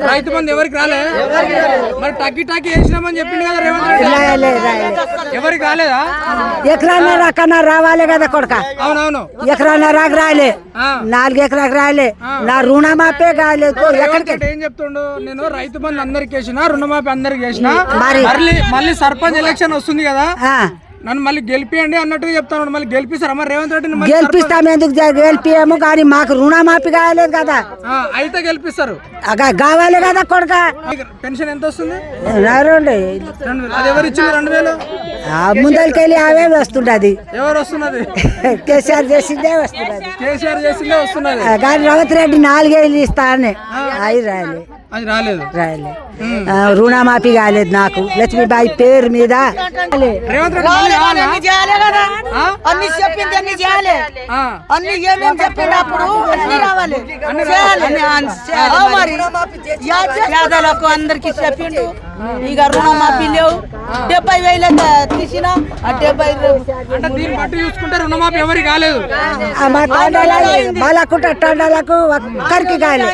రైతు బంధు ఎవరికి రాలే? మరి టక్కి వేసినామని చెప్పింది కదా రేవంత్ రెడ్డి. ఎవరికి రాలేదా? ఎకరాన్నర కన్నా రావాలి కదా కొడుక. అవునవును, ఎకరాన్నరకు రాలే, 4 ఎకరాలకు రాలే, నా రుణమాపే కాలేదు. ఏం చెప్తుండు? నేను రైతు బంధు అందరికి వేసిన, రుణమాపి అందరికి వేసిన, మళ్ళీ సర్పంచ్ ఎలక్షన్ వస్తుంది కదా, నన్ను మళ్ళీ గెలిపియండి అన్నట్టుగా చెప్తాను. మళ్ళీ గెలిపిస్తారా మరి రేవంత్ రెడ్డిని? గెలిపిస్తాం, ఎందుకు గెలిపియము, కానీ మాకు రుణమాఫీ కాలేదు కదా. అయితే గెలిపిస్తారు, కావాలి కదా కొడుక. పెన్షన్ ఎంత వస్తుంది? 2,000. అది ఎవరు ఇచ్చింది? 2,000 ముందరికెళ్ళి అవే వస్తుంటది. ఎవరు వస్తున్నది? కేసీఆర్ చేసిందే వస్తున్నది. కేసీఆర్ చేసిందే వస్తున్నది. కానీ రేవంత్ రెడ్డి 4,000 ఇస్తా అని అవి రాలే. అది రాలేదు. రుణమాఫీ కాలేదు నాకు. లక్ష్మీబాయి పేరు మీద రేవంత్ రెడ్డి అన్ని చెప్పింది, అన్ని చేయాలి, అన్ని ఏమేమి చెప్పింది అప్పుడు అన్ని రావాలి, మరి పేదలకు అందరికి చెప్పిండు. ఇక రుణమాఫీ లేవు, 70,000 తీసిన 70,000. అంటే దీన్ని బట్టి చూసుకుంటే రుణమాఫీ ఎవరికి కాలేదు. బాలకుంట తండాలకు ఒక్కరికి కాలేదు.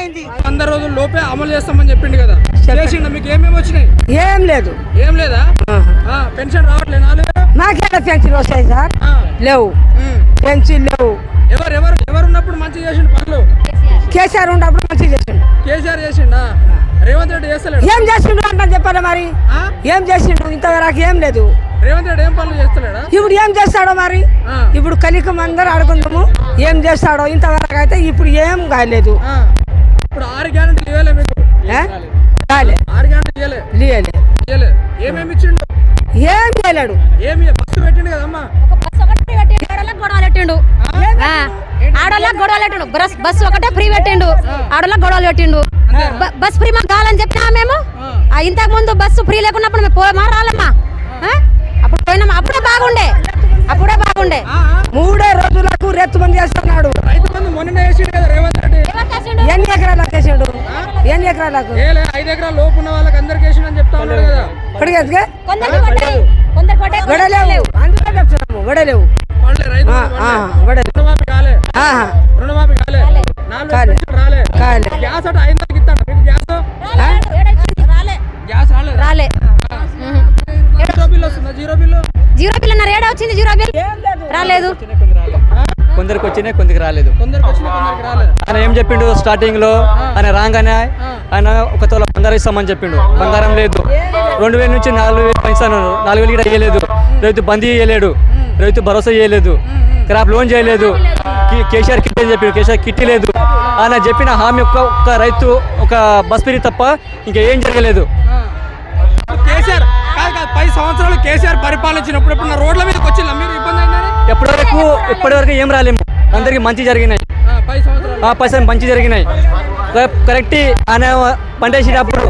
100 రోజుల లోపే అమలు చేస్తామని చెప్పిండు కదా, చేసిండు. మీకు ఏమేమి వచ్చినాయి? ఏం లేదు. ఏం లేదా? పెన్షన్ రావట్లేదు? నాకేనా పెన్షన్ వస్తాయి సార్? లేవు, పెన్షన్ లేవు. ఎవరున్నప్పుడు మంచిగా చేసిండు పనులు? కేసీఆర్ ఉన్నప్పుడు మంచిగా చేసిండు. కేసీఆర్ చేసిండా? రేవంత్ రెడ్డి చేస్తలేడు. ఏం చేసిండు అంటే చెప్పాలి మరి. ఏం చేసిండు? ఇంతవరకు ఏం లేదు. రేవంత్ రెడ్డి ఏం పనులు చేస్తలేడా? ఇప్పుడు ఏం చేస్తాడో మరి. ఇప్పుడు కలికం అందరూ అడుగుందాము ఏం చేస్తాడో. ఇంతవరకు అయితే ఇప్పుడు ఏం కాలేదు. ఇప్పుడు 6 గ్యారెంటీలు ఇవ్వలే మీకు? 6 గ్యారెంటీలు ఇవ్వలే. ఏమేమి ఇచ్చిండు? ఏం చేయలేడు. ఏమి బస్సు పెట్టిండు కదమ్మా? ఆడోళ్ళకి గొడవలు పెట్టిండు. బస్సు ఒకటే ఫ్రీ పెట్టిండు, ఆడోళ్ళకి గొడవలు పెట్టిండు. బస్ ఫ్రీ మాకు కావాలని చెప్పినా మేము. ఇంతకు ముందు బస్సు ఫ్రీ లేకున్నప్పుడు మేము రాలమ్మా, అప్పుడు పోయినామా. అప్పుడే బాగుండే. 3 రోజులకు రైతు బంధు చేస్తున్నాడు. రైతు బంధు మొన్న వేసిండు కదా రేవంత్ రెడ్డి. ఎన్ని ఎకరాలకు వేసాడు? 5 ఎకరాల లోపు ఉన్న వాళ్ళకి అందరికి వేసిండు అని చెప్తా ఉన్నాడు కదా. గొడవలేవు, అందుకే చెప్తున్నాము. గొడవలేవు. రుణమాఫీ కాలే. 4 రాలే. గ్యాస్ అంటే 500కి ఇస్తాడు మీకు. గ్యాస్ రాలే. జీరో బిల్ వస్తుందా? జీరో బిల్ అన్న రేడా వచ్చింది. జీరో బిల్ రాలేదు. కొందరికి వచ్చినాయి, కొందరికి రాలేదు. ఆయన ఏం చెప్పిండు స్టార్టింగ్ లో? ఆయన రాగానే ఆయన 1 తోల బంగారం ఇస్తామని చెప్పిండు. బంగారం లేదు. 2,000 నుంచి 4,000 పెంచాను. 4,000 కూడా ఇవ్వలేదు. రైతు బందీ ఇవ్వలేడు, రైతు భరోసా ఇవ్వలేదు, క్రాప్ లోన్ చేయలేదు. కేసీఆర్ కిట్ అని చెప్పిండు, కేసీఆర్ కిట్ లేదు. ఆయన చెప్పిన హామీ ఒక్క రైతు ఒక బస్ ఫ్రీ తప్ప ఇంకా ఏం జరగలేదు. కేసీఆర్ 10 సంవత్సరాలు కేసీఆర్ పరిపాలించినప్పుడు నా రోడ్ల మీదకి వచ్చిందా మీరు? ఇబ్బంది అయిందని ఇప్పటివరకు ఏం రాలేము. అందరికి మంచి జరిగినాయి. 10 మంచి జరిగినాయి. కరెక్ట్. ఆయన పంటేసేటప్పుడు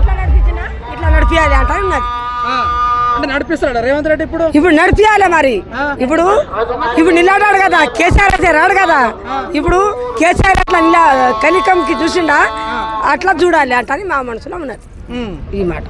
ఇట్లా నడిపియాలి అంటే నడిపిస్తాడు రేవంత్ రెడ్డి. ఇప్పుడు నడిపియాలి మరి. ఇప్పుడు నిలబడాడు కదా కేసీఆర్, అయితే రాడు కదా. ఇప్పుడు కేసీఆర్ అట్లా కలికంకి చూసిండా, అట్లా చూడాలి అంటని మా మనసులో ఉన్నది ఈ మాట.